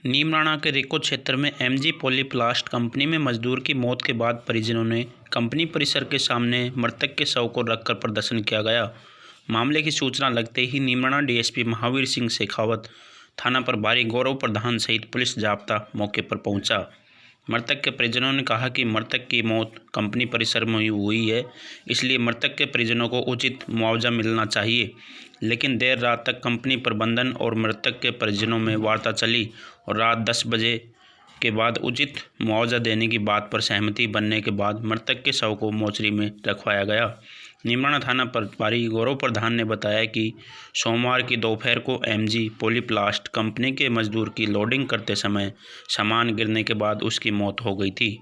नीमराणा के रिको क्षेत्र में एमजी पॉलीप्लास्ट कंपनी में मजदूर की मौत के बाद परिजनों ने कंपनी परिसर के सामने मृतक के शव को रखकर प्रदर्शन किया गया। मामले की सूचना लगते ही नीमराणा डीएसपी महावीर सिंह शेखावत, थाना प्रभारी गौरव प्रधान सहित पुलिस जाब्ता मौके पर पहुंचा। मृतक के परिजनों ने कहा कि मृतक की मौत कंपनी परिसर में हुई है, इसलिए मृतक के परिजनों को उचित मुआवजा मिलना चाहिए। लेकिन देर रात तक कंपनी प्रबंधन और मृतक के परिजनों में वार्ता चली और रात 10 बजे के बाद उचित मुआवजा देने की बात पर सहमति बनने के बाद मृतक के शव को मोर्चरी में रखवाया गया। नीमराणा थाना प्रभारी गौरव प्रधान ने बताया कि सोमवार की दोपहर को एमजी पॉलीप्लास्ट कंपनी के मजदूर की लोडिंग करते समय सामान गिरने के बाद उसकी मौत हो गई थी,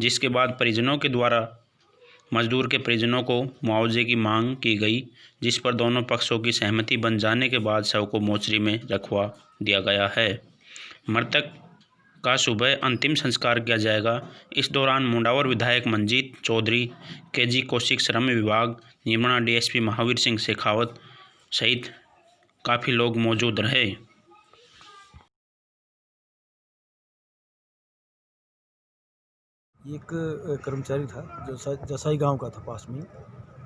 जिसके बाद परिजनों के द्वारा मजदूर के परिजनों को मुआवजे की मांग की गई, जिस पर दोनों पक्षों की सहमति बन जाने के बाद शव को मोर्चरी में रखवा दिया गया है। मृतक का सुबह अंतिम संस्कार किया जाएगा। इस दौरान मुंडावर विधायक मंजीत चौधरी, केजी कौशिक, श्रम विभाग, नीमराणा डीएसपी महावीर सिंह शेखावत सहित काफ़ी लोग मौजूद रहे। एक कर्मचारी था जो जसाई गांव का था पास में,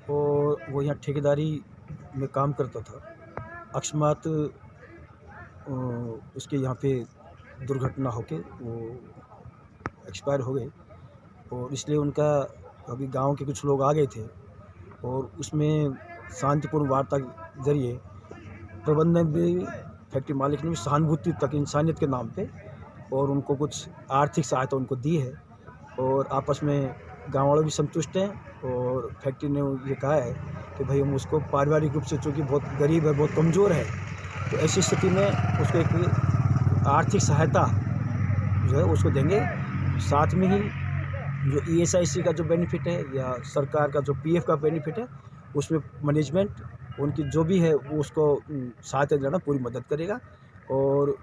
और वो यहाँ ठेकेदारी में काम करता था। अकस्मात उसके यहाँ पे दुर्घटना होके वो एक्सपायर हो गए, और इसलिए उनका अभी गांव के कुछ लोग आ गए थे, और उसमें शांतिपूर्ण वार्ता के जरिए प्रबंधन भी, फैक्ट्री मालिक ने भी सहानुभूति तक इंसानियत के नाम पे और उनको कुछ आर्थिक सहायता उनको दी है, और आपस में गाँव वाले भी संतुष्ट हैं। और फैक्ट्री ने ये कहा है कि भाई हम उसको पारिवारिक रूप से, चूँकि बहुत गरीब है, बहुत कमज़ोर है, तो ऐसी स्थिति में उसको एक आर्थिक सहायता जो है उसको देंगे। साथ में ही जो ईएसआईसी का जो बेनिफिट है या सरकार का जो पीएफ का बेनिफिट है, उसमें मैनेजमेंट उनकी जो भी है वो उसको सहायता देना पूरी मदद करेगा। और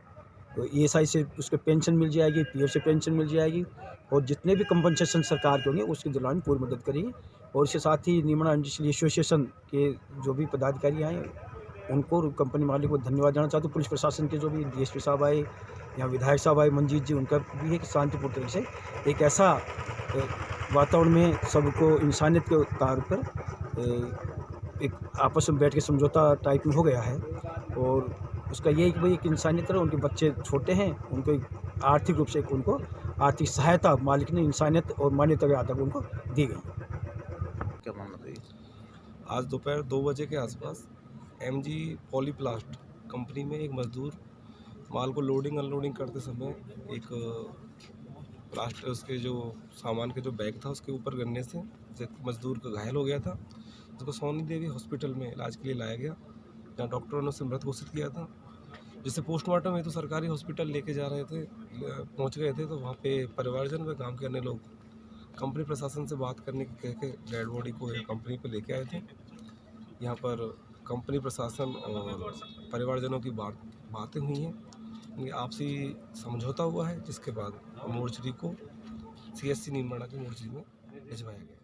ईएसआई से उसको पेंशन मिल जाएगी, पीएफ से पेंशन मिल जाएगी, और जितने भी कंपनसेशन सरकार के होंगे उसके दिलाने में पूरी मदद करेगी। और इसके साथ ही नीमराणा इंडस्ट्रियल एसोसिएशन के जो भी पदाधिकारी आए उनको, कंपनी मालिक को धन्यवाद देना चाहते हैं। पुलिस प्रशासन के जो भी डीएसपी साहब आए या विधायक साहब आए, मंजीत जी, उनका भी है कि शांतिपूर्ण तरीके से एक ऐसा वातावरण में सबको इंसानियत के तौर पर एक आपस में बैठ के समझौता टाइप में हो गया है। और उसका ये है कि भाई एक इंसानियत है, उनके बच्चे छोटे हैं, उनको आर्थिक रूप से उनको आर्थिक सहायता मालिक ने इंसानियत और मानवता के आधार पर उनको दी गई। क्या मामला था ये? आज दोपहर 2 बजे के आसपास एमजी पॉलीप्लास्ट कंपनी में एक मजदूर माल को लोडिंग अनलोडिंग करते समय एक प्लास्टिक, उसके जो सामान के जो बैग था उसके ऊपर गिरने से मजदूर का घायल हो गया था, जिसको सोनी देवी हॉस्पिटल में इलाज के लिए लाया गया, जहाँ डॉक्टरों ने उसे मृत घोषित किया था। जिसे पोस्टमार्टम में तो सरकारी हॉस्पिटल लेके जा रहे थे, पहुंच गए थे, तो वहाँ पे परिवारजन व गांव के अन्य लोग कंपनी प्रशासन से बात करने के कह के डेड बॉडी को कंपनी पे लेके आए थे। यहाँ पर कंपनी प्रशासन और परिवारजनों की बातें हुई हैं, आपसी समझौता हुआ है, जिसके बाद मोर्चरी को सीएससी नीमराणा की मोर्चरी में भिजवाया गया।